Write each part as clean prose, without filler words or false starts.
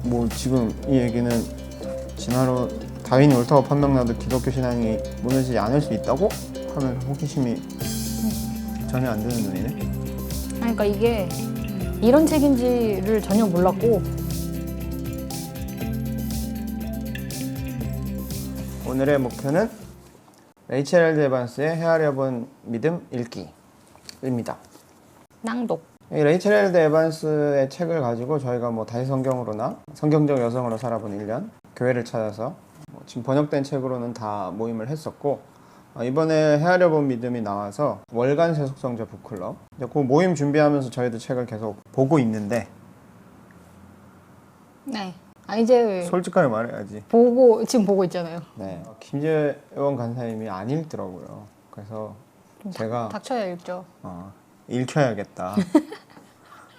뭐 지금 이 얘기는 진화로 다윈이 옳다고 판명나도 기독교 신앙이 무너지지 않을 수 있다고 하면 호기심이 전혀 안 드는 눈이네. 그러니까 이게 이런 책인지를 전혀 몰랐고. 오늘의 목표는 레이첼 엘드 에반스의 헤아려 본 믿음 읽기입니다. 낭독. 이 레이첼 엘드 에반스의 책을 가지고 저희가 뭐 다시 성경으로나 성경적 여성으로 살아본 1년, 교회를 찾아서 지금 번역된 책으로는 다 모임을 했었고, 이번에 헤아려 본 믿음이 나와서 월간 세속성자 북클럽, 그 모임 준비하면서 저희도 책을 계속 보고 있는데, 네. 이제 솔직하게 말해야지. 지금 보고 있잖아요. 네. 김재원 간사님이 안 읽더라고요. 그래서 제가 닥쳐야 읽죠. 읽혀야겠다.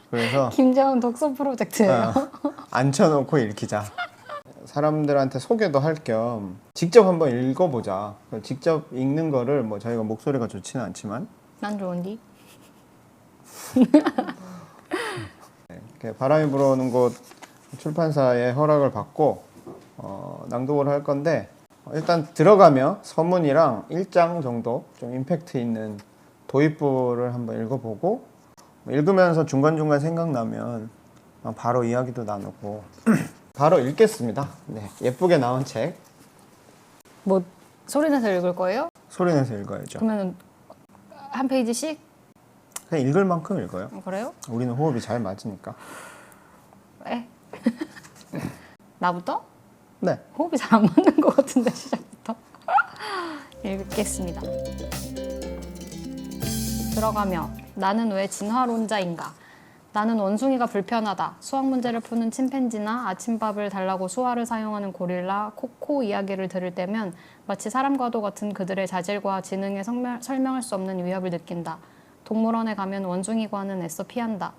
그래서 김재원 독서 프로젝트예요. 앉혀놓고 읽히자. 사람들한테 소개도 할 겸 직접 한번 읽어보자. 직접 읽는 거를 뭐 저희가 목소리가 좋지는 않지만 난 좋은디. 이렇게 바람이 불어오는 곳 출판사의 허락을 받고 낭독을 할 건데, 일단 들어가며 서문이랑 1장 정도 좀 임팩트 있는 도입부를 한번 읽어보고, 읽으면서 중간중간 생각나면 바로 이야기도 나누고 바로 읽겠습니다. 네, 예쁘게 나온 책 뭐 소리내서 읽을 거예요? 소리내서 읽어야죠. 그러면 한 페이지씩? 그냥 읽을 만큼 읽어요. 그래요? 우리는 호흡이 잘 맞으니까. 네. 나부터? 네. 호흡이 잘 안 맞는 것 같은데 시작부터. 읽겠습니다. 들어가며 나는 왜 진화론자인가? 나는 원숭이가 불편하다. 수학 문제를 푸는 침팬지나 아침밥을 달라고 수화를 사용하는 고릴라, 코코 이야기를 들을 때면 마치 사람과도 같은 그들의 자질과 지능에 설명할 수 없는 위협을 느낀다. 동물원에 가면 원숭이과는 애써 피한다.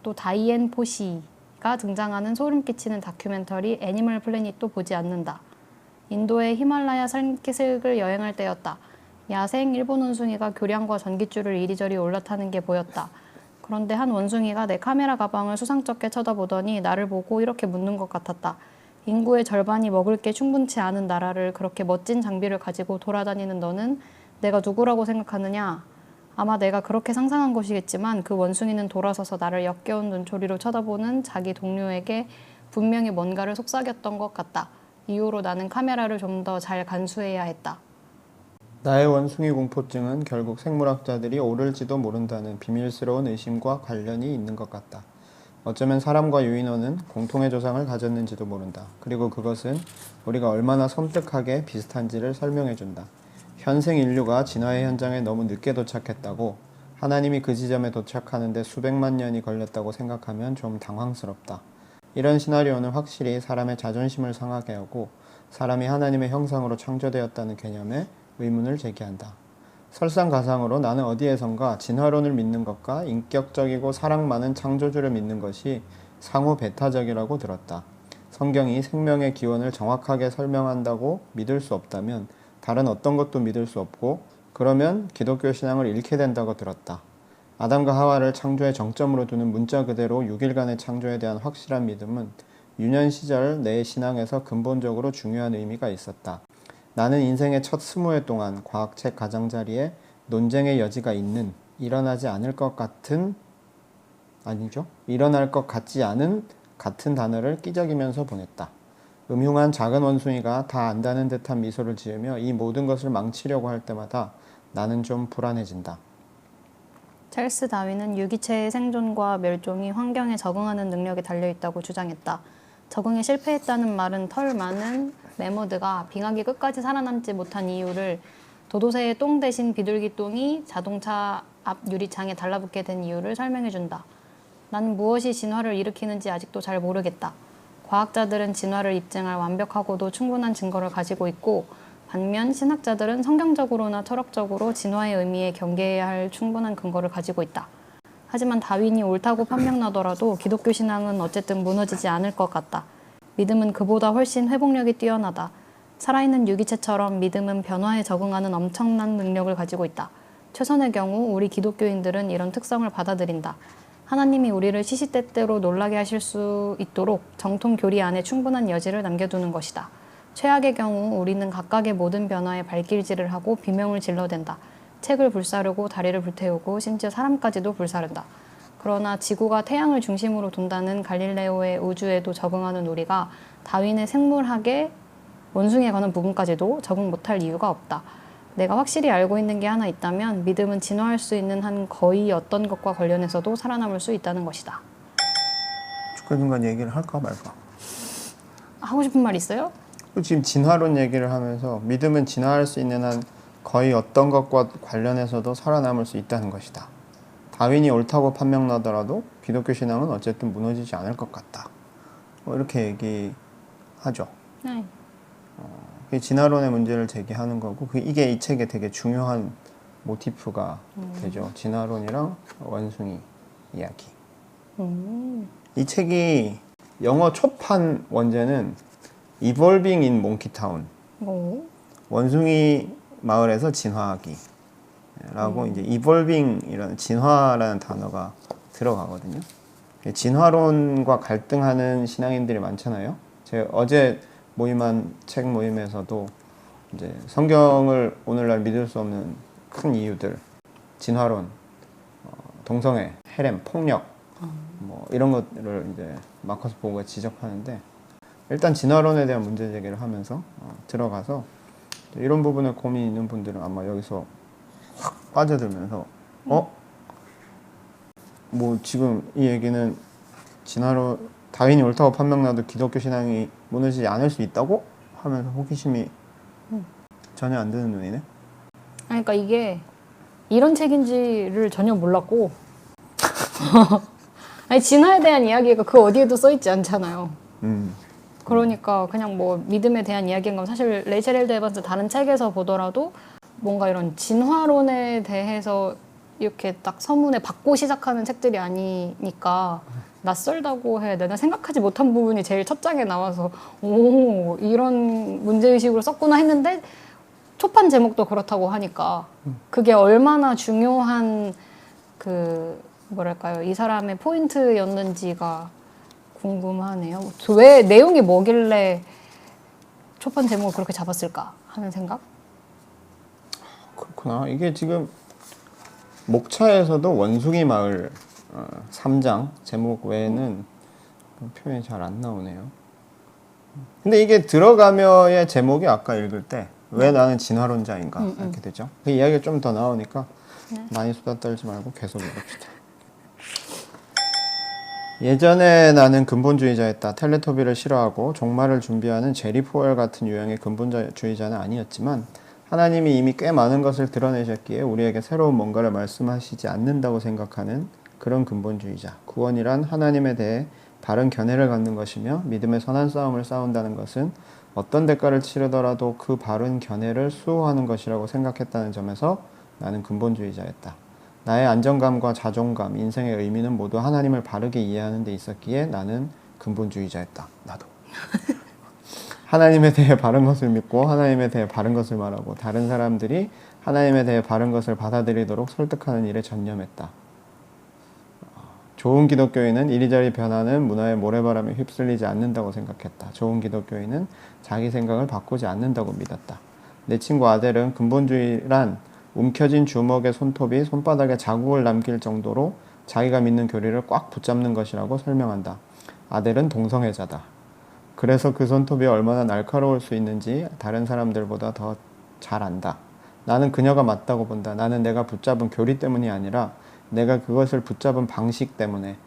또 다이앤 포시가 등장하는 소름 끼치는 다큐멘터리 애니멀 플래닛도 보지 않는다. 인도의 히말라야 산기슭을 여행할 때였다. 야생 일본 원숭이가 교량과 전깃줄을 이리저리 올라타는 게 보였다. 그런데 한 원숭이가 내 카메라 가방을 수상쩍게 쳐다보더니 나를 보고 이렇게 묻는 것 같았다. 인구의 절반이 먹을 게 충분치 않은 나라를 그렇게 멋진 장비를 가지고 돌아다니는 너는 내가 누구라고 생각하느냐? 아마 내가 그렇게 상상한 것이겠지만 그 원숭이는 돌아서서 나를 역겨운 눈초리로 쳐다보는 자기 동료에게 분명히 뭔가를 속삭였던 것 같다. 이후로 나는 카메라를 좀 더 잘 간수해야 했다. 나의 원숭이 공포증은 결국 생물학자들이 옳을지도 모른다는 비밀스러운 의심과 관련이 있는 것 같다. 어쩌면 사람과 유인원은 공통의 조상을 가졌는지도 모른다. 그리고 그것은 우리가 얼마나 섬뜩하게 비슷한지를 설명해준다. 현생 인류가 진화의 현장에 너무 늦게 도착했다고, 하나님이 그 지점에 도착하는데 수백만 년이 걸렸다고 생각하면 좀 당황스럽다. 이런 시나리오는 확실히 사람의 자존심을 상하게 하고 사람이 하나님의 형상으로 창조되었다는 개념에 의문을 제기한다. 설상가상으로 나는 어디에선가 진화론을 믿는 것과 인격적이고 사랑 많은 창조주를 믿는 것이 상호 배타적이라고 들었다. 성경이 생명의 기원을 정확하게 설명한다고 믿을 수 없다면 다른 어떤 것도 믿을 수 없고, 그러면 기독교 신앙을 잃게 된다고 들었다. 아담과 하와를 창조의 정점으로 두는 문자 그대로 6일간의 창조에 대한 확실한 믿음은 유년 시절 내 신앙에서 근본적으로 중요한 의미가 있었다. 나는 인생의 첫 20회 동안 과학책 가장자리에 논쟁의 여지가 있는, 일어나지 않을 것 같은, 아니죠? 일어날 것 같지 않은 같은 단어를 끼적이면서 보냈다. 음흉한 작은 원숭이가 다 안다는 듯한 미소를 지으며 이 모든 것을 망치려고 할 때마다 나는 좀 불안해진다. 찰스 다윈은 유기체의 생존과 멸종이 환경에 적응하는 능력에 달려있다고 주장했다. 적응에 실패했다는 말은 털 많은 매머드가 빙하기 끝까지 살아남지 못한 이유를 도도새의 똥 대신 비둘기 똥이 자동차 앞 유리창에 달라붙게 된 이유를 설명해준다. 나는 무엇이 진화를 일으키는지 아직도 잘 모르겠다. 과학자들은 진화를 입증할 완벽하고도 충분한 증거를 가지고 있고, 반면 신학자들은 성경적으로나 철학적으로 진화의 의미에 경계해야 할 충분한 근거를 가지고 있다. 하지만 다윈이 옳다고 판명나더라도 기독교 신앙은 어쨌든 무너지지 않을 것 같다. 믿음은 그보다 훨씬 회복력이 뛰어나다. 살아있는 유기체처럼 믿음은 변화에 적응하는 엄청난 능력을 가지고 있다. 최선의 경우 우리 기독교인들은 이런 특성을 받아들인다. 하나님이 우리를 시시때때로 놀라게 하실 수 있도록 정통 교리 안에 충분한 여지를 남겨두는 것이다. 최악의 경우 우리는 각각의 모든 변화에 발길질을 하고 비명을 질러댄다. 책을 불사르고 다리를 불태우고 심지어 사람까지도 불사른다. 그러나 지구가 태양을 중심으로 돈다는 갈릴레오의 우주에도 적응하는 우리가 다윈의 생물학의 원숭이에 관한 부분까지도 적응 못할 이유가 없다. 내가 확실히 알고 있는 게 하나 있다면 믿음은 진화할 수 있는 한 거의 어떤 것과 관련해서도 살아남을 수 있다는 것이다. 중간중간 얘기를 할까 말까? 하고 싶은 말 있어요? 지금 진화론 얘기를 하면서 믿음은 진화할 수 있는 한 거의 어떤 것과 관련해서도 살아남을 수 있다는 것이다. 다윈이 옳다고 판명나더라도 기독교 신앙은 어쨌든 무너지지 않을 것 같다. 이렇게 얘기하죠. 네. 그게 진화론의 문제를 제기하는 거고 이게 이 책의 되게 중요한 모티프가 되죠. 진화론이랑 원숭이 이야기. 이 책이 영어 초판 원제는 Evolving in Monkeytown. 뭐? 원숭이 마을에서 진화하기 라고 이제 evolving이라는 진화라는 단어가 들어가거든요. 진화론과 갈등하는 신앙인들이 많잖아요. 제가 어제 모임한 책 모임에서도 이제 성경을 오늘날 믿을 수 없는 큰 이유들, 진화론, 동성애, 헬렘, 폭력, 뭐 이런 것들을 이제 마커스 보고가 지적하는데 일단 진화론에 대한 문제 제기를 하면서 들어가서 이런 부분에 고민이 있는 분들은 아마 여기서 확 빠져들면서 뭐 지금 이 얘기는 진화론 다윈이 옳다고 판명나도 기독교 신앙이 무너지지 않을 수 있다고 하면서 호기심이 전혀 안 드는 눈이네. 그러니까 이게 이런 책인지를 전혀 몰랐고 아니 진화에 대한 이야기가 그 어디에도 써있지 않잖아요. 그러니까 그냥 뭐 믿음에 대한 이야기인 건 사실 레이첼 헬드 에반스 다른 책에서 보더라도 뭔가 이런 진화론에 대해서 이렇게 딱 서문에 받고 시작하는 책들이 아니니까 낯설다고 해야 되나 생각하지 못한 부분이 제일 첫 장에 나와서 오 이런 문제의식으로 썼구나 했는데 초판 제목도 그렇다고 하니까 그게 얼마나 중요한 그 뭐랄까요 이 사람의 포인트였는지가 궁금하네요. 왜 내용이 뭐길래 초판 제목을 그렇게 잡았을까 하는 생각? 그렇구나. 이게 지금 목차에서도 원숭이 마을 3장 제목 외에는 표현이 잘 안 나오네요. 근데 이게 들어가며의 제목이 아까 읽을 때 왜 나는 진화론자인가 이렇게 되죠. 그 이야기가 좀 더 나오니까 많이 수다 떨지 말고 계속 읽읍시다. 예전에 나는 근본주의자였다. 텔레토비를 싫어하고 종말을 준비하는 제리 포웰 같은 유형의 근본주의자는 아니었지만 하나님이 이미 꽤 많은 것을 드러내셨기에 우리에게 새로운 뭔가를 말씀하시지 않는다고 생각하는 그런 근본주의자. 구원이란 하나님에 대해 바른 견해를 갖는 것이며 믿음의 선한 싸움을 싸운다는 것은 어떤 대가를 치르더라도 그 바른 견해를 수호하는 것이라고 생각했다는 점에서 나는 근본주의자였다. 나의 안정감과 자존감, 인생의 의미는 모두 하나님을 바르게 이해하는 데 있었기에 나는 근본주의자였다. 나도. 하나님에 대해 바른 것을 믿고 하나님에 대해 바른 것을 말하고 다른 사람들이 하나님에 대해 바른 것을 받아들이도록 설득하는 일에 전념했다. 좋은 기독교인은 이리저리 변하는 문화의 모래바람에 휩쓸리지 않는다고 생각했다. 좋은 기독교인은 자기 생각을 바꾸지 않는다고 믿었다. 내 친구 아델은 근본주의란 움켜진 주먹의 손톱이 손바닥에 자국을 남길 정도로 자기가 믿는 교리를 꽉 붙잡는 것이라고 설명한다. 아델은 동성애자다. 그래서 그 손톱이 얼마나 날카로울 수 있는지 다른 사람들보다 더 잘 안다. 나는 그녀가 맞다고 본다. 나는 내가 붙잡은 교리 때문이 아니라 내가 그것을 붙잡은 방식 때문에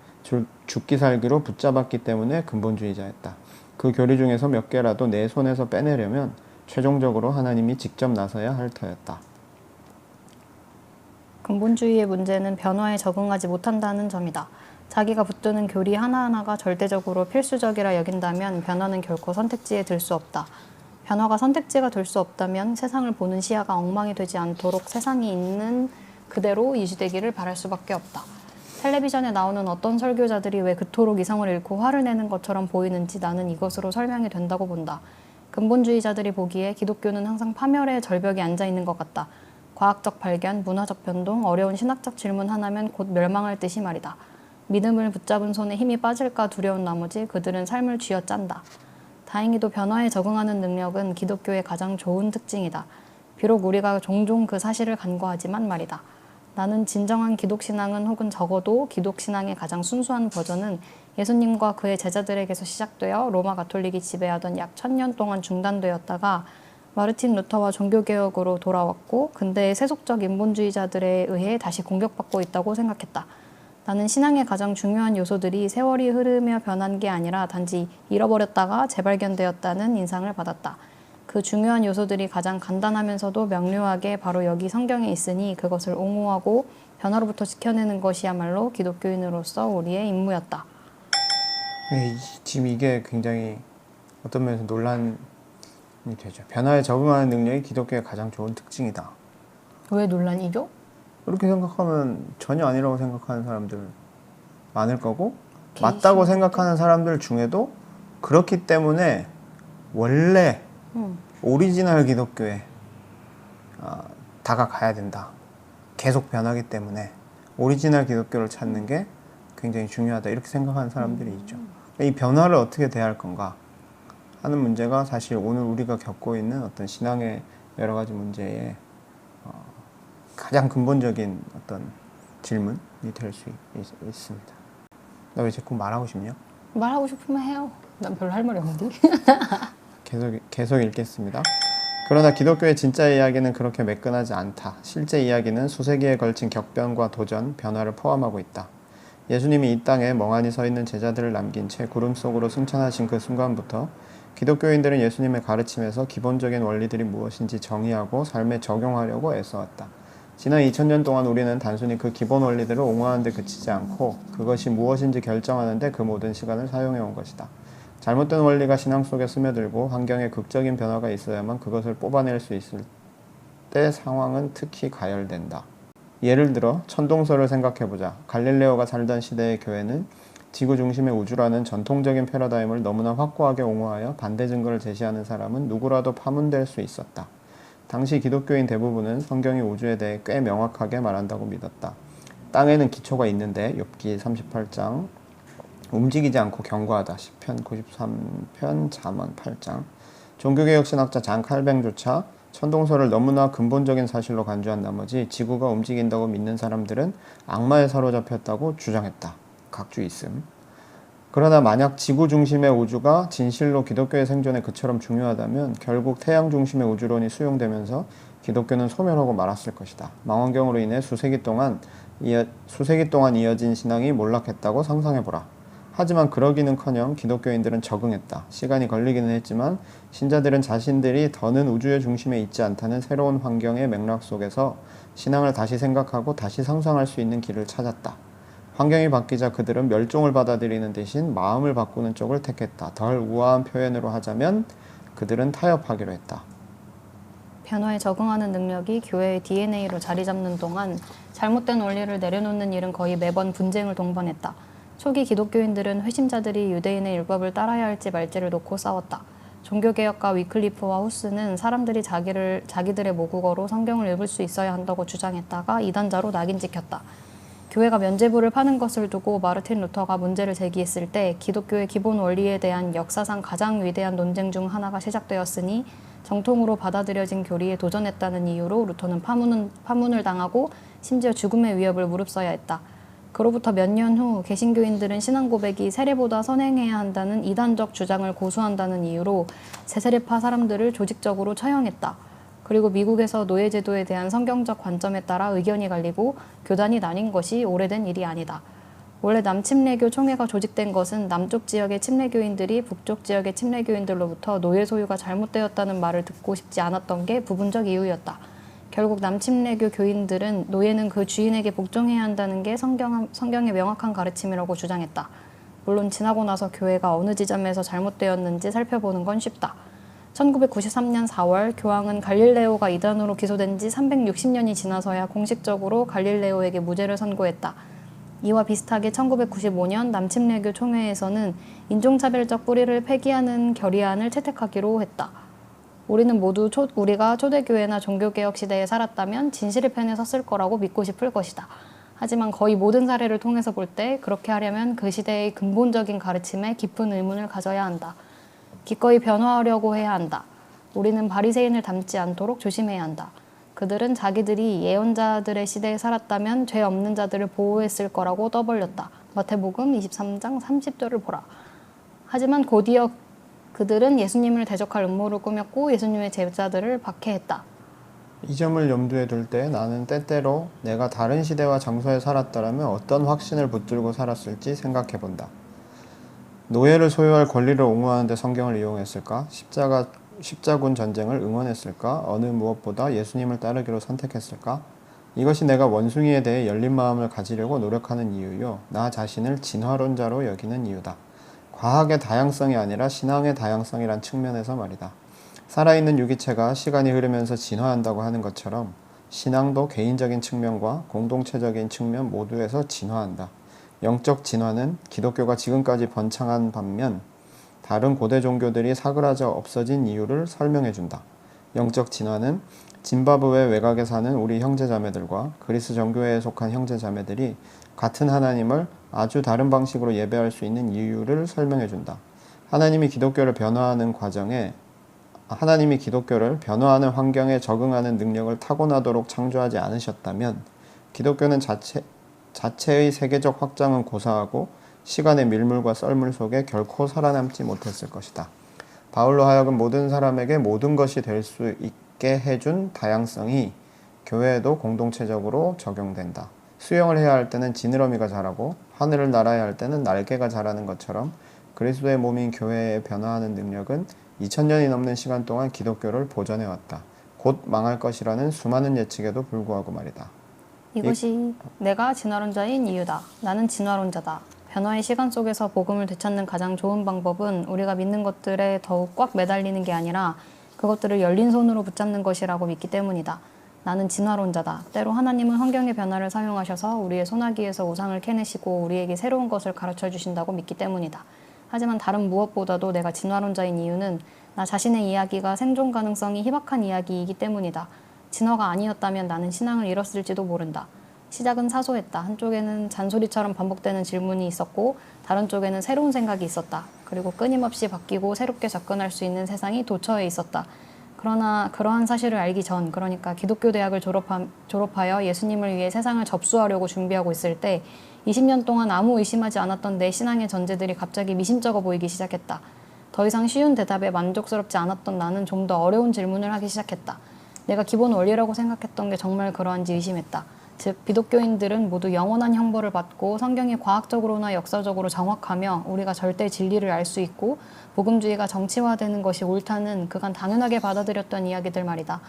죽기 살기로 붙잡았기 때문에 근본주의자였다. 그 교리 중에서 몇 개라도 내 손에서 빼내려면 최종적으로 하나님이 직접 나서야 할 터였다. 근본주의의 문제는 변화에 적응하지 못한다는 점이다. 자기가 붙드는 교리 하나하나가 절대적으로 필수적이라 여긴다면 변화는 결코 선택지에 들 수 없다. 변화가 선택지가 될 수 없다면 세상을 보는 시야가 엉망이 되지 않도록 세상이 있는 그대로 유지되기를 바랄 수밖에 없다. 텔레비전에 나오는 어떤 설교자들이 왜 그토록 이성을 잃고 화를 내는 것처럼 보이는지 나는 이것으로 설명이 된다고 본다. 근본주의자들이 보기에 기독교는 항상 파멸의 절벽에 앉아 있는 것 같다. 과학적 발견, 문화적 변동, 어려운 신학적 질문 하나면 곧 멸망할 듯이 말이다. 믿음을 붙잡은 손에 힘이 빠질까 두려운 나머지 그들은 삶을 쥐어짠다. 다행히도 변화에 적응하는 능력은 기독교의 가장 좋은 특징이다. 비록 우리가 종종 그 사실을 간과하지만 말이다. 나는 진정한 기독신앙은 혹은 적어도 기독신앙의 가장 순수한 버전은 예수님과 그의 제자들에게서 시작되어 로마 가톨릭이 지배하던 약 1000년 동안 중단되었다가 마르틴 루터와 종교개혁으로 돌아왔고 근대의 세속적 인본주의자들에 의해 다시 공격받고 있다고 생각했다. 나는 신앙의 가장 중요한 요소들이 세월이 흐르며 변한 게 아니라 단지 잃어버렸다가 재발견되었다는 인상을 받았다. 그 중요한 요소들이 가장 간단하면서도 명료하게 바로 여기 성경에 있으니 그것을 옹호하고 변화로부터 지켜내는 것이야말로 기독교인으로서 우리의 임무였다. 지금 이게 굉장히 어떤 면에서 논란이 되죠. 변화에 적응하는 능력이 기독교의 가장 좋은 특징이다. 왜 논란이죠? 그렇게 생각하면 전혀 아니라고 생각하는 사람들 많을 거고 맞다고 생각하는 사람들 중에도 그렇기 때문에 원래 오리지널 기독교에 다가가야 된다. 계속 변하기 때문에 오리지널 기독교를 찾는 게 굉장히 중요하다. 이렇게 생각하는 사람들이 있죠. 이 변화를 어떻게 대할 건가 하는 문제가 사실 오늘 우리가 겪고 있는 어떤 신앙의 여러 가지 문제에 가장 근본적인 어떤 질문이 될 수 있습니다. 나 왜 자꾸 말하고 싶냐? 말하고 싶으면 해요. 난 별로 할 말이 없는데. 계속 읽겠습니다. 그러나 기독교의 진짜 이야기는 그렇게 매끈하지 않다. 실제 이야기는 수세기에 걸친 격변과 도전, 변화를 포함하고 있다. 예수님이 이 땅에 멍하니 서 있는 제자들을 남긴 채 구름 속으로 승천하신 그 순간부터 기독교인들은 예수님의 가르침에서 기본적인 원리들이 무엇인지 정의하고 삶에 적용하려고 애써왔다. 지난 2000년 동안 우리는 단순히 그 기본 원리들을 옹호하는 데 그치지 않고 그것이 무엇인지 결정하는 데 그 모든 시간을 사용해 온 것이다. 잘못된 원리가 신앙 속에 스며들고 환경에 극적인 변화가 있어야만 그것을 뽑아낼 수 있을 때 상황은 특히 가열된다. 예를 들어 천동설을 생각해보자. 갈릴레오가 살던 시대의 교회는 지구 중심의 우주라는 전통적인 패러다임을 너무나 확고하게 옹호하여 반대 증거를 제시하는 사람은 누구라도 파문될 수 있었다. 당시 기독교인 대부분은 성경이 우주에 대해 꽤 명확하게 말한다고 믿었다. 땅에는 기초가 있는데 욥기 38장 움직이지 않고 견고하다. 시편 93편 잠언 8장 종교개혁 신학자 장 칼뱅조차 천동설을 너무나 근본적인 사실로 간주한 나머지 지구가 움직인다고 믿는 사람들은 악마에 사로잡혔다고 주장했다. 각주 있음. 그러나 만약 지구 중심의 우주가 진실로 기독교의 생존에 그처럼 중요하다면 결국 태양 중심의 우주론이 수용되면서 기독교는 소멸하고 말았을 것이다. 망원경으로 인해 수세기 동안 이어진 신앙이 몰락했다고 상상해보라. 하지만 그러기는커녕 기독교인들은 적응했다. 시간이 걸리기는 했지만 신자들은 자신들이 더는 우주의 중심에 있지 않다는 새로운 환경의 맥락 속에서 신앙을 다시 생각하고 다시 상상할 수 있는 길을 찾았다. 환경이 바뀌자 그들은 멸종을 받아들이는 대신 마음을 바꾸는 쪽을 택했다. 덜 우아한 표현으로 하자면 그들은 타협하기로 했다. 변화에 적응하는 능력이 교회의 DNA로 자리 잡는 동안 잘못된 원리를 내려놓는 일은 거의 매번 분쟁을 동반했다. 초기 기독교인들은 회심자들이 유대인의 율법을 따라야 할지 말지를 놓고 싸웠다. 종교개혁가 위클리프와 후스는 사람들이 자기들의 모국어로 성경을 읽을 수 있어야 한다고 주장했다가 이단자로 낙인 찍혔다. 교회가 면죄부를 파는 것을 두고 마르틴 루터가 문제를 제기했을 때 기독교의 기본 원리에 대한 역사상 가장 위대한 논쟁 중 하나가 시작되었으니 정통으로 받아들여진 교리에 도전했다는 이유로 루터는 파문을 당하고 심지어 죽음의 위협을 무릅써야 했다. 그로부터 몇 년 후 개신교인들은 신앙 고백이 세례보다 선행해야 한다는 이단적 주장을 고수한다는 이유로 세세례파 사람들을 조직적으로 처형했다. 그리고 미국에서 노예제도에 대한 성경적 관점에 따라 의견이 갈리고 교단이 나뉜 것이 오래된 일이 아니다. 원래 남침례교 총회가 조직된 것은 남쪽 지역의 침례교인들이 북쪽 지역의 침례교인들로부터 노예 소유가 잘못되었다는 말을 듣고 싶지 않았던 게 부분적 이유였다. 결국 남침례교 교인들은 노예는 그 주인에게 복종해야 한다는 게 성경의 명확한 가르침이라고 주장했다. 물론 지나고 나서 교회가 어느 지점에서 잘못되었는지 살펴보는 건 쉽다. 1993년 4월 교황은 갈릴레오가 이단으로 기소된 지 360년이 지나서야 공식적으로 갈릴레오에게 무죄를 선고했다. 이와 비슷하게 1995년 남침례교 총회에서는 인종차별적 뿌리를 폐기하는 결의안을 채택하기로 했다. 우리는 모두 우리가 초대교회나 종교개혁 시대에 살았다면 진실의 편에 섰을 거라고 믿고 싶을 것이다. 하지만 거의 모든 사례를 통해서 볼 때 그렇게 하려면 그 시대의 근본적인 가르침에 깊은 의문을 가져야 한다. 기꺼이 변화하려고 해야 한다. 우리는 바리새인을 닮지 않도록 조심해야 한다. 그들은 자기들이 예언자들의 시대에 살았다면 죄 없는 자들을 보호했을 거라고 떠벌렸다. 마태복음 23장 30절을 보라. 하지만 곧이어 그들은 예수님을 대적할 음모를 꾸몄고 예수님의 제자들을 박해했다. 이 점을 염두에 둘 때 나는 때때로 내가 다른 시대와 장소에 살았더라면 어떤 확신을 붙들고 살았을지 생각해 본다. 노예를 소유할 권리를 옹호하는 데 성경을 이용했을까? 십자군 전쟁을 응원했을까? 어느 무엇보다 예수님을 따르기로 선택했을까? 이것이 내가 원숭이에 대해 열린 마음을 가지려고 노력하는 이유요. 나 자신을 진화론자로 여기는 이유다. 과학의 다양성이 아니라 신앙의 다양성이란 측면에서 말이다. 살아있는 유기체가 시간이 흐르면서 진화한다고 하는 것처럼 신앙도 개인적인 측면과 공동체적인 측면 모두에서 진화한다. 영적 진화는 기독교가 지금까지 번창한 반면 다른 고대 종교들이 사그라져 없어진 이유를 설명해준다. 영적 진화는 짐바브웨 외곽에 사는 우리 형제자매들과 그리스 정교회에 속한 형제자매들이 같은 하나님을 아주 다른 방식으로 예배할 수 있는 이유를 설명해준다. 하나님이 기독교를 변화하는 환경에 적응하는 능력을 타고나도록 창조하지 않으셨다면 기독교는 자체의 세계적 확장은 고사하고 시간의 밀물과 썰물 속에 결코 살아남지 못했을 것이다. 바울로 하여금 모든 사람에게 모든 것이 될 수 있게 해준 다양성이 교회에도 공동체적으로 적용된다. 수영을 해야 할 때는 지느러미가 자라고 하늘을 날아야 할 때는 날개가 자라는 것처럼 그리스도의 몸인 교회의 변화하는 능력은 2000년이 넘는 시간 동안 기독교를 보존해왔다. 곧 망할 것이라는 수많은 예측에도 불구하고 말이다. 이것이 내가 진화론자인 이유다. 나는 진화론자다. 변화의 시간 속에서 복음을 되찾는 가장 좋은 방법은 우리가 믿는 것들에 더욱 꽉 매달리는 게 아니라 그것들을 열린 손으로 붙잡는 것이라고 믿기 때문이다. 나는 진화론자다. 때로 하나님은 환경의 변화를 사용하셔서 우리의 소나기에서 우상을 캐내시고 우리에게 새로운 것을 가르쳐 주신다고 믿기 때문이다. 하지만 다른 무엇보다도 내가 진화론자인 이유는 나 자신의 이야기가 생존 가능성이 희박한 이야기이기 때문이다. 진화가 아니었다면 나는 신앙을 잃었을지도 모른다. 시작은 사소했다. 한쪽에는 잔소리처럼 반복되는 질문이 있었고 다른 쪽에는 새로운 생각이 있었다. 그리고 끊임없이 바뀌고 새롭게 접근할 수 있는 세상이 도처에 있었다. 그러나 그러한 사실을 알기 전, 그러니까 기독교 대학을 졸업하여 예수님을 위해 세상을 접수하려고 준비하고 있을 때 20년 동안 아무 의심하지 않았던 내 신앙의 전제들이 갑자기 미심쩍어 보이기 시작했다. 더 이상 쉬운 대답에 만족스럽지 않았던 나는 좀 더 어려운 질문을 하기 시작했다. 내가 기본 원리라고 생각했던 게 정말 그러한지 의심했다. 즉 기독교인들은 모두 영원한 형벌을 받고 성경이 과학적으로나 역사적으로 정확하며 우리가 절대 진리를 알 수 있고 복음주의가 정치화되는 것이 옳다는 그간 당연하게 받아들였던 이야기들 말이다.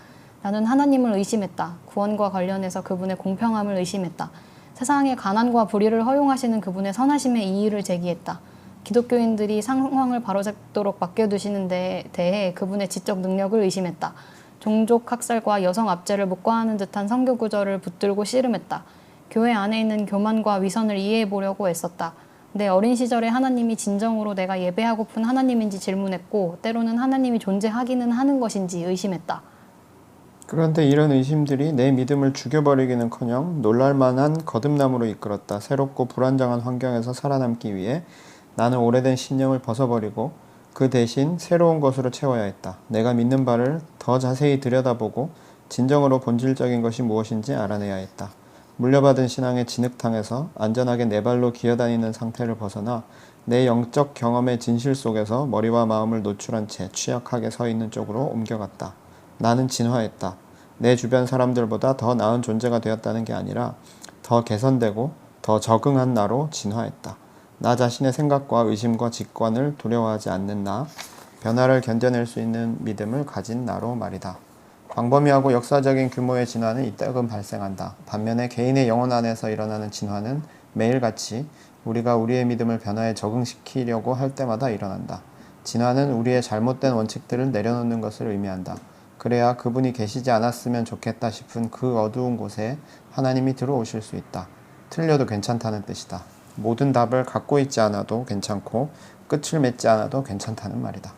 나는 하나님을 의심했다. 구원과 관련해서 그분의 공평함을 의심했다. 세상의 가난과 불의를 허용하시는 그분의 선하심의 이의를 제기했다. 기독교인들이 상황을 바로잡도록 맡겨두시는 데 대해 그분의 지적 능력을 의심했다. 종족 학살과 여성 압제를 묵과하는 듯한 성교 구절을 붙들고 씨름했다. 교회 안에 있는 교만과 위선을 이해해 보려고 애썼다. 내 어린 시절에 하나님이 진정으로 내가 예배하고픈 하나님인지 질문했고 때로는 하나님이 존재하기는 하는 것인지 의심했다. 그런데 이런 의심들이 내 믿음을 죽여버리기는커녕 놀랄만한 거듭남으로 이끌었다. 새롭고 불안정한 환경에서 살아남기 위해 나는 오래된 신념을 벗어버리고 그 대신 새로운 것으로 채워야 했다. 내가 믿는 바를 더 자세히 들여다보고 진정으로 본질적인 것이 무엇인지 알아내야 했다. 물려받은 신앙의 진흙탕에서 안전하게 네 발로 기어다니는 상태를 벗어나 내 영적 경험의 진실 속에서 머리와 마음을 노출한 채 취약하게 서 있는 쪽으로 옮겨갔다. 나는 진화했다. 내 주변 사람들보다 더 나은 존재가 되었다는 게 아니라 더 개선되고 더 적응한 나로 진화했다. 나 자신의 생각과 의심과 직관을 두려워하지 않는 나, 변화를 견뎌낼 수 있는 믿음을 가진 나로 말이다. 광범위하고 역사적인 규모의 진화는 이따금 발생한다. 반면에 개인의 영혼 안에서 일어나는 진화는 매일같이 우리가 우리의 믿음을 변화에 적응시키려고 할 때마다 일어난다. 진화는 우리의 잘못된 원칙들을 내려놓는 것을 의미한다. 그래야 그분이 계시지 않았으면 좋겠다 싶은 그 어두운 곳에 하나님이 들어오실 수 있다. 틀려도 괜찮다는 뜻이다. 모든 답을 갖고 있지 않아도 괜찮고 끝을 맺지 않아도 괜찮다는 말이다.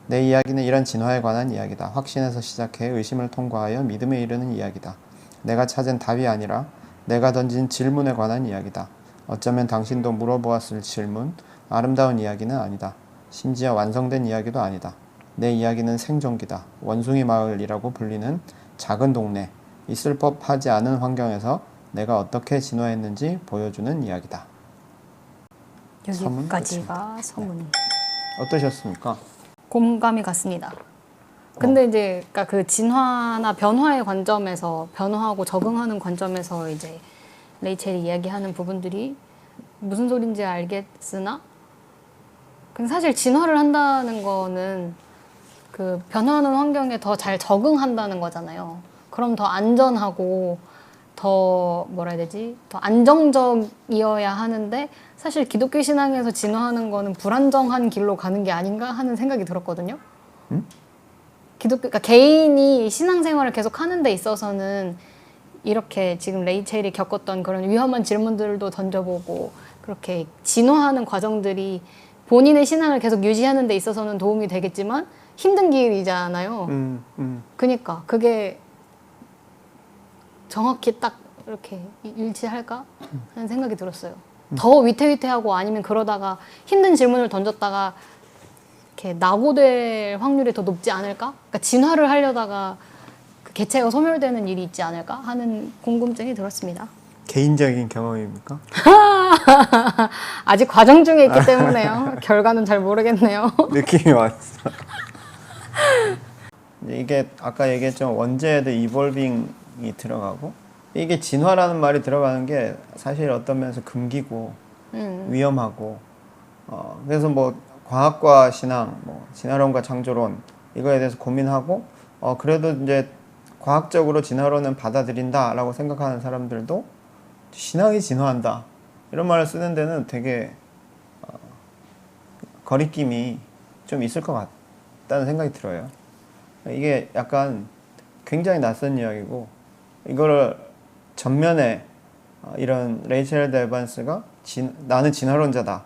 내 이야기는 이런 진화에 관한 이야기다. 확신에서 시작해 의심을 통과하여 믿음에 이르는 이야기다. 내가 찾은 답이 아니라 내가 던진 질문에 관한 이야기다. 어쩌면 당신도 물어보았을 질문, 아름다운 이야기는 아니다. 심지어 완성된 이야기도 아니다. 내 이야기는 생존기다. 원숭이 마을이라고 불리는 작은 동네, 있을 법하지 않은 환경에서 내가 어떻게 진화했는지 보여주는 이야기다. 여기까지가 서문. 어떠셨습니까? 공감이 갔습니다. 근데 이제 그러니까 그 진화나 변화의 관점에서 변화하고 적응하는 관점에서 이제 레이첼이 이야기하는 부분들이 무슨 소린지 알겠으나 근데 사실 진화를 한다는 거는 그 변화하는 환경에 더 잘 적응한다는 거잖아요. 그럼 더 안전하고 더 뭐라 해야 되지? 더 안정적이어야 하는데 사실 기독교 신앙에서 진화하는 거는 불안정한 길로 가는 게 아닌가 하는 생각이 들었거든요. 그러니까 개인이 신앙생활을 계속 하는 데 있어서는 이렇게 지금 레이첼이 겪었던 그런 위험한 질문들도 던져보고 그렇게 진화하는 과정들이 본인의 신앙을 계속 유지하는 데 있어서는 도움이 되겠지만 힘든 길이잖아요. 그러니까 그게 정확히 딱 이렇게 일치할까 하는 생각이 들었어요. 더 위태위태하고 아니면 그러다가 힘든 질문을 던졌다가 이렇게 낙오될 확률이 더 높지 않을까? 그러니까 진화를 하려다가 그 개체가 소멸되는 일이 있지 않을까 하는 궁금증이 들었습니다. 개인적인 경험입니까? 아직 과정 중에 있기 때문에요. 결과는 잘 모르겠네요. 느낌이 왔어. 이게 아까 얘기했지만 원제에도 이볼빙이 들어가고 이게 진화라는 말이 들어가는 게 사실 어떤 면에서 금기고 위험하고 그래서 뭐 과학과 신앙, 뭐 진화론과 창조론 이거에 대해서 고민하고 그래도 이제 과학적으로 진화론은 받아들인다라고 생각하는 사람들도 신앙이 진화한다 이런 말을 쓰는 데는 되게 거리낌이 좀 있을 것 같다는 생각이 들어요. 이게 약간 굉장히 낯선 이야기고 이거를 전면에 이런 레이첼 데반스가 나는 진화론자다.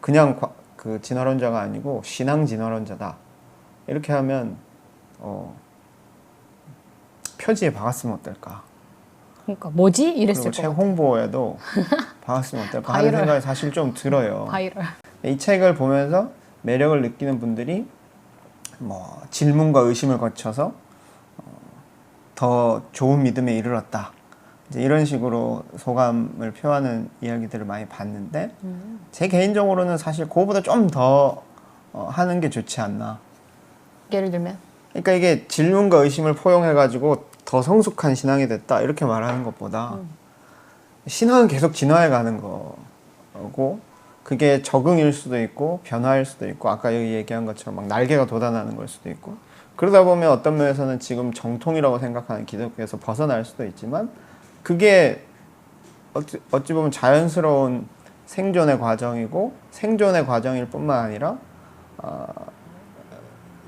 그냥 그 진화론자가 아니고 신앙 진화론자다. 이렇게 하면 표지에 박았으면 어떨까? 그러니까 뭐지? 이랬을 그리고 것 책 같아요. 홍보에도 박았으면 어떨까 하는 생각이 사실 좀 들어요. 바이럴. 이 책을 보면서 매력을 느끼는 분들이 뭐 질문과 의심을 거쳐서 더 좋은 믿음에 이르렀다. 이제 이런 식으로 소감을 표하는 이야기들을 많이 봤는데 제 개인적으로는 사실 그거보다 좀 더 하는 게 좋지 않나. 예를 들면 그러니까 이게 질문과 의심을 포용해가지고 더 성숙한 신앙이 됐다 이렇게 말하는 것보다 신앙은 계속 진화해 가는 거고 그게 적응일 수도 있고 변화일 수도 있고 아까 여기 얘기한 것처럼 막 날개가 돋아나는 걸 수도 있고 그러다 보면 어떤 면에서는 지금 정통이라고 생각하는 기독교에서 벗어날 수도 있지만 그게 어찌 보면 자연스러운 생존의 과정이고 생존의 과정일 뿐만 아니라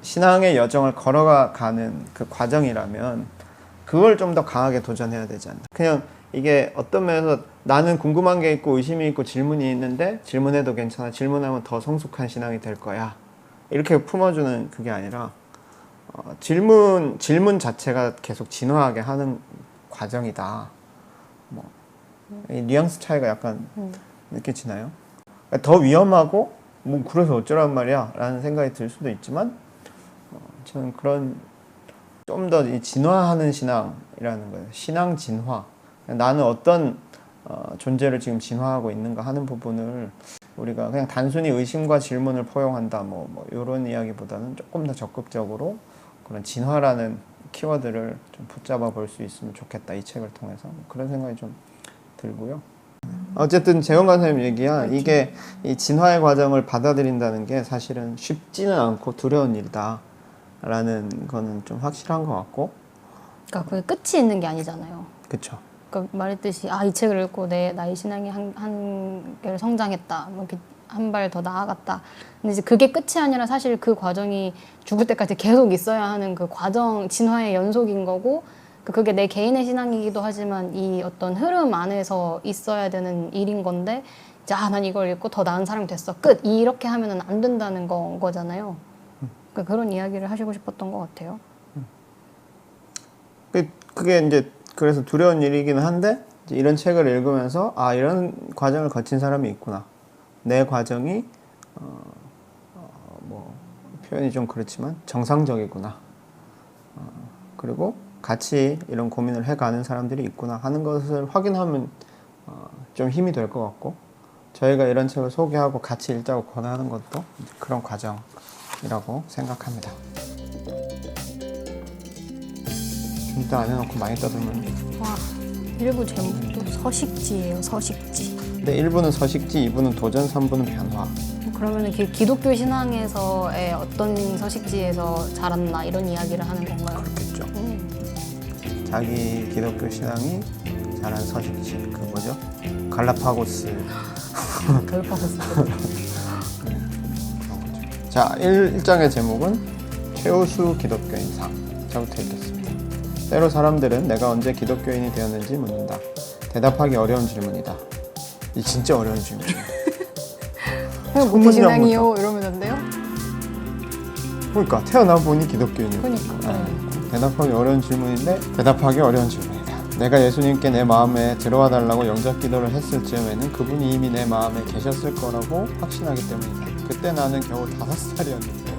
신앙의 여정을 걸어가는 그 과정이라면 그걸 좀 더 강하게 도전해야 되지 않나. 그냥 이게 어떤 면에서 나는 궁금한 게 있고 의심이 있고 질문이 있는데 질문해도 괜찮아. 질문하면 더 성숙한 신앙이 될 거야. 이렇게 품어주는 그게 아니라 질문 자체가 계속 진화하게 하는 과정이다. 뭐 이 뉘앙스 차이가 약간 느껴지나요? 더 위험하고 뭐 그래서 어쩌란 말이야 라는 생각이 들 수도 있지만 저는 그런 좀 더 진화하는 신앙이라는 거예요. 신앙 진화. 나는 어떤 존재를 지금 진화하고 있는가 하는 부분을 우리가 그냥 단순히 의심과 질문을 포용한다 뭐 이런 이야기보다는 조금 더 적극적으로 그런 진화라는 키워드를 좀 붙잡아 볼 수 있으면 좋겠다. 이 책을 통해서 그런 생각이 좀 들고요. 어쨌든 재원 강사님 얘기한 이게 이 진화의 과정을 받아들인다는 게 사실은 쉽지는 않고 두려운 일이다 라는 거는 좀 확실한 것 같고 그러니까 그게 끝이 있는 게 아니잖아요. 그쵸. 그러니까 말했듯이 이 책을 읽고 나의 신앙이 한 개를 성장했다. 뭐 이렇게 한 발 더 나아갔다. 근데 이제 그게 끝이 아니라 사실 그 과정이 죽을 때까지 계속 있어야 하는 그 과정, 진화의 연속인 거고 그게 내 개인의 신앙이기도 하지만 이 어떤 흐름 안에서 있어야 되는 일인 건데 이제 난 이걸 읽고 더 나은 사람이 됐어. 끝. 이렇게 하면은 안 된다는 거잖아요. 그러니까 그런 이야기를 하시고 싶었던 것 같아요. 그게 이제 그래서 두려운 일이기는 한데 이제 이런 책을 읽으면서 아 이런 과정을 거친 사람이 있구나. 내 과정이 뭐 표현이 좀 그렇지만 정상적이구나. 그리고 같이 이런 고민을 해가는 사람들이 있구나 하는 것을 확인하면 좀 힘이 될 것 같고 저희가 이런 책을 소개하고 같이 읽자고 권하는 것도 그런 과정이라고 생각합니다. 준비도 안 해놓고 많이 떠들면 와, 1부 제목도 서식지예요. 서식지. 근데 1부는 서식지, 2부는 도전, 3부는 변화. 그러면 기독교 신앙에서의 어떤 서식지에서 자랐나 이런 이야기를 하는 건가요? 그렇겠죠. 자기 기독교 신앙이 자란 서식지 그 뭐죠? 갈라파고스. 갈라파고스. 자, 1장의 제목은 최우수 기독교인상. 저부터 읽겠습니다. 때로 사람들은 내가 언제 기독교인이 되었는지 묻는다. 대답하기 어려운 질문이다. 이 진짜 어려운 질문이에요. 무슨 신앙이요? 이러면 안 돼요? 그러니까 태어나 보니 기독교인이고. 그러니까. 대답하기 어려운 질문인데 대답하기 어려운 질문이다. 내가 예수님께 내 마음에 들어와 달라고 영접 기도를 했을 즈음에는 그분이 이미 내 마음에 계셨을 거라고 확신하기 때문이다. 그때 나는 겨우 5살이었는데